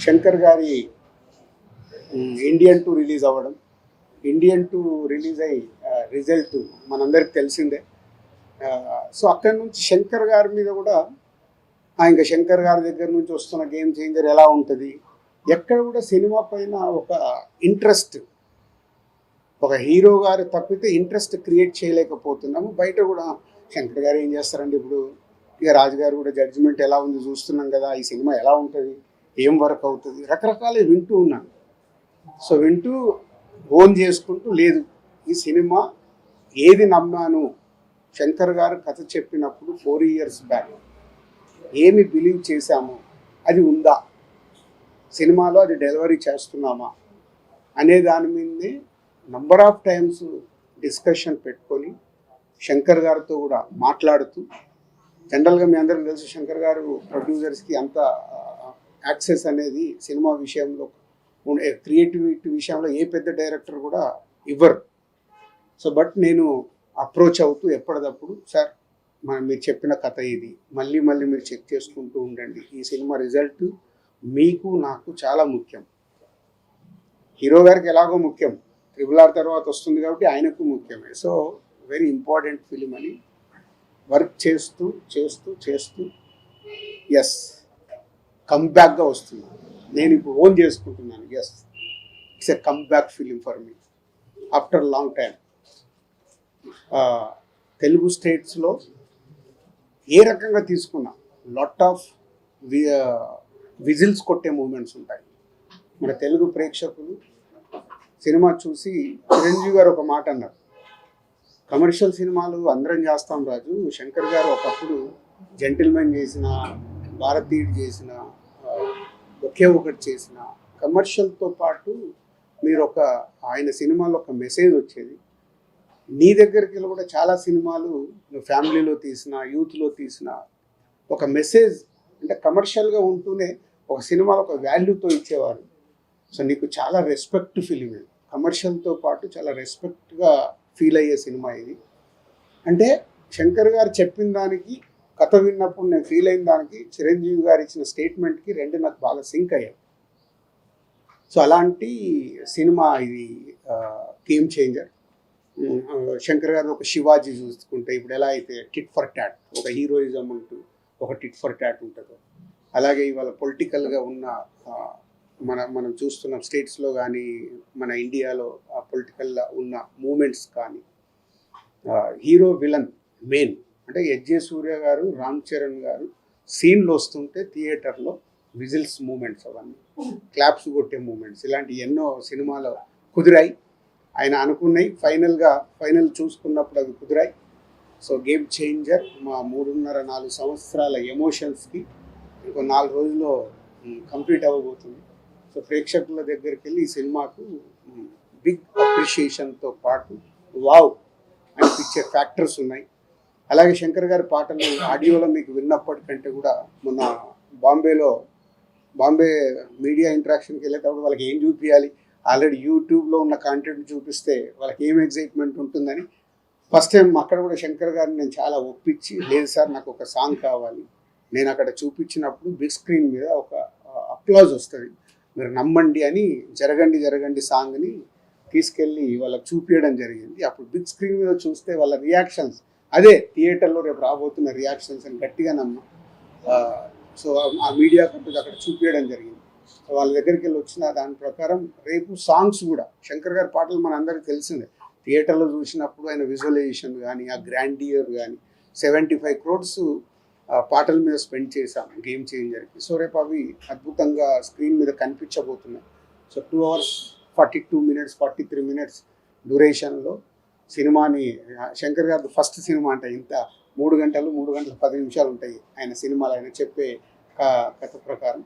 శంకర్ గారి Indian 2 release అవ్వడం, Indian 2 release అయ్యి రిజల్ట్ మనందరికి తెలిసిందే. సో అక్కడి నుంచి శంకర్ గారి మీద కూడా ఇంకా శంకర్ గారి దగ్గర నుంచి వస్తున్న గేమ్ చేంజర్ ఎలా ఉంటుంది, ఎక్కడ కూడా సినిమా పైన ఒక ఇంట్రెస్ట్, ఒక హీరో గారు తప్పితే ఇంట్రెస్ట్ క్రియేట్ చేయలేకపోతున్నాము. బయట కూడా శంకర్ గారు ఏం చేస్తారండి, ఇప్పుడు ఇక రాజు గారు కూడా జడ్జిమెంట్ ఎలా ఉంది చూస్తున్నాం కదా, ఈ సినిమా ఎలా ఉంటుంది, ఏం వర్క్ అవుతుంది, రకరకాలు వింటూ ఉన్నాను. సో వింటూ ఓన్ చేసుకుంటూ, లేదు ఈ సినిమా ఏది నమ్మాను, శంకర్ గారు కథ చెప్పినప్పుడు 4 years బ్యాక్ ఏమి బిలీవ్ చేశాము అది ఉందా, సినిమాలో అది డెలివరీ చేస్తున్నామా అనే దాని మీదనే నంబర్ ఆఫ్ టైమ్స్ డిస్కషన్ పెట్టుకొని శంకర్ గారితో కూడా మాట్లాడుతూ, జనరల్గా మీ అందరికీ తెలుసు శంకర్ గారు ప్రొడ్యూసర్స్కి అంత యాక్సెస్ అనేది సినిమా విషయంలో, క్రియేటివిటీ విషయంలో ఏ పెద్ద డైరెక్టర్ కూడా ఇవ్వరు. సో బట్ నేను అప్రోచ్ అవుతూ ఎప్పటికప్పుడు, సార్ మీరు చెప్పిన కథ ఇది, మళ్ళీ మళ్ళీ మీరు చెక్ చేసుకుంటూ ఉండండి, ఈ సినిమా రిజల్ట్ మీకు నాకు చాలా ముఖ్యం, హీరో గారికి ఎలాగో ముఖ్యం, RRR తర్వాత వస్తుంది కాబట్టి ఆయనకు ముఖ్యమే. సో వెరీ ఇంపార్టెంట్ ఫిలిం అని వర్క్ చేస్తూ చేస్తూ చేస్తూ ఎస్ కమ్బ్యాక్గా వస్తున్నాను. నేను ఇప్పుడు ఓన్ చేసుకుంటున్నాను, yes it's a comeback film for me after long time. Telugu స్టేట్స్లో ఏ రకంగా తీసుకున్నా లాట్ ఆఫ్ విజిల్స్ కొట్టే మూమెంట్స్ ఉంటాయి. మన తెలుగు ప్రేక్షకులు సినిమా చూసి చిరంజీవి గారు ఒక మాట అన్నారు, కమర్షియల్ సినిమాలు అందరం చేస్తాం రాజు, శంకర్ గారు ఒకప్పుడు జెంటిల్మెన్ చేసిన, భారతీయుడు చేసిన, ఒకే ఒకటి చేసిన, కమర్షియల్తో పాటు మీరు ఆయన సినిమాలో ఒక మెసేజ్ వచ్చేది. నీ దగ్గరికి కూడా చాలా సినిమాలు నువ్వు ఫ్యామిలీలో తీసిన, యూత్లో తీసిన ఒక మెసేజ్, అంటే కమర్షియల్గా ఉంటూనే ఒక సినిమాలో ఒక వాల్యూతో ఇచ్చేవారు. సో నీకు చాలా రెస్పెక్ట్ ఫిలిం ఇది, కమర్షియల్తో పాటు చాలా రెస్పెక్ట్గా ఫీల్ అయ్యే సినిమా ఇది. అంటే శంకర్ గారు చెప్పిన దానికి, కథ విన్నప్పుడు నేను ఫీల్ అయిన దానికి, చిరంజీవి గారు ఇచ్చిన స్టేట్మెంట్కి రెండు నాకు బాగా సింక్ అయ్యాయి. సో అలాంటి సినిమా ఇది, గేమ్ చేంజర్. శంకర్ గారు ఒక శివాజీ చూసుకుంటే ఇప్పుడు ఎలా అయితే టిట్ ఫర్ టాట్, ఒక హీరోయిజం ఉంటూ ఒక టిట్ ఫర్ టాట్ ఉంటుందో, అలాగే ఇవాళ పొలిటికల్గా ఉన్న మనం చూస్తున్నాం స్టేట్స్లో కానీ మన ఇండియాలో పొలిటికల్గా ఉన్న మూమెంట్స్ కానీ, హీరో విలన్ మెయిన్ అంటే ఎస్జే సూర్య గారు, రామ్ చరణ్ గారు సీన్లు వస్తుంటే థియేటర్లో విజిల్స్ మూమెంట్స్, అవన్నీ క్లాప్స్ కొట్టే మూమెంట్స్, ఇలాంటి ఎన్నో సినిమాలు కుదిరాయి. ఆయన అనుకున్నాయి ఫైనల్ చూసుకున్నప్పుడు అవి కుదిరాయి. సో గేమ్ చేంజర్ మా 3.5-4 సంవత్సరాల ఎమోషన్స్కి ఇంకో 4 రోజుల్లో కంప్లీట్ అవ్వబోతుంది. సో ప్రేక్షకుల దగ్గరికి వెళ్ళి ఈ సినిమాకు బిగ్ అప్రిషియేషన్తో పాటు వావ్ అనిపించే ఫ్యాక్టర్స్ ఉన్నాయి. అలాగే శంకర్ గారి పాటలు ఆడియోలో మీకు విన్నప్పటికంటే కూడా, మొన్న బాంబే మీడియా ఇంటరాక్షన్కి వెళ్ళేటప్పుడు వాళ్ళకి ఏం చూపించాలి, ఆల్రెడీ యూట్యూబ్లో ఉన్న కంటెంట్ చూపిస్తే వాళ్ళకి ఏం ఎగ్జైట్మెంట్ ఉంటుందని ఫస్ట్ టైం అక్కడ కూడా శంకర్ గారిని నేను చాలా ఒప్పించి, లేదు సార్ నాకు ఒక సాంగ్ కావాలి, నేను అక్కడ చూపించినప్పుడు బిగ్ స్క్రీన్ మీద ఒక అప్లాజ్ వస్తుంది, మీరు నమ్మండి అని జరగండి సాంగ్ని తీసుకెళ్ళి వాళ్ళకి చూపించడం జరిగింది. అప్పుడు బిగ్ స్క్రీన్ మీద చూస్తే వాళ్ళ రియాక్షన్స్ అదే థియేటర్లో రేపు రాబోతున్న రియాక్షన్స్ అని గట్టిగా నమ్మా. సో ఆ మీడియా కంటే అక్కడ చూపించడం జరిగింది. వాళ్ళ దగ్గరికి వెళ్ళి వచ్చిన దాని ప్రకారం రేపు సాంగ్స్ కూడా, శంకర్ గారి పాటలు మన అందరికీ తెలిసిందే, థియేటర్లో చూసినప్పుడు ఆయన విజువలైజేషన్ కానీ, ఆ గ్రాండియర్ కానీ, 75 crores పాటల మీద స్పెండ్ చేశాం గేమ్ చేంజర్కి. సో రేపు అవి అద్భుతంగా స్క్రీన్ మీద కనిపించబోతున్నాయి. సో 2 hours 42 minutes 43 minutes డ్యూరేషన్లో సినిమాని, శంకర్ గారి ఫస్ట్ సినిమా అంటే ఇంత 3 గంటలు 10 నిమిషాలు ఉంటాయి ఆయన సినిమాలు, ఆయన చెప్పే కథ ప్రకారం.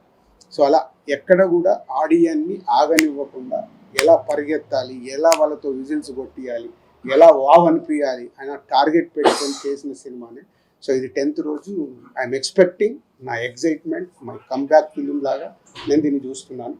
సో అలా ఎక్కడ కూడా ఆడియన్ని ఆగనివ్వకుండా ఎలా పరిగెత్తాలి, ఎలా వాళ్ళతో విజిల్స్ కొట్టియాలి, ఎలా వావ్ అనిపించాలి ఆయన టార్గెట్ పెట్టుకొని చేసిన సినిమానే. సో ఇది 10th రోజు ఐఎమ్ ఎక్స్పెక్టింగ్, నా ఎగ్జైట్మెంట్, మై కమ్బ్యాక్ ఫిలిం లాగా నేను దీన్ని చూస్తున్నాను.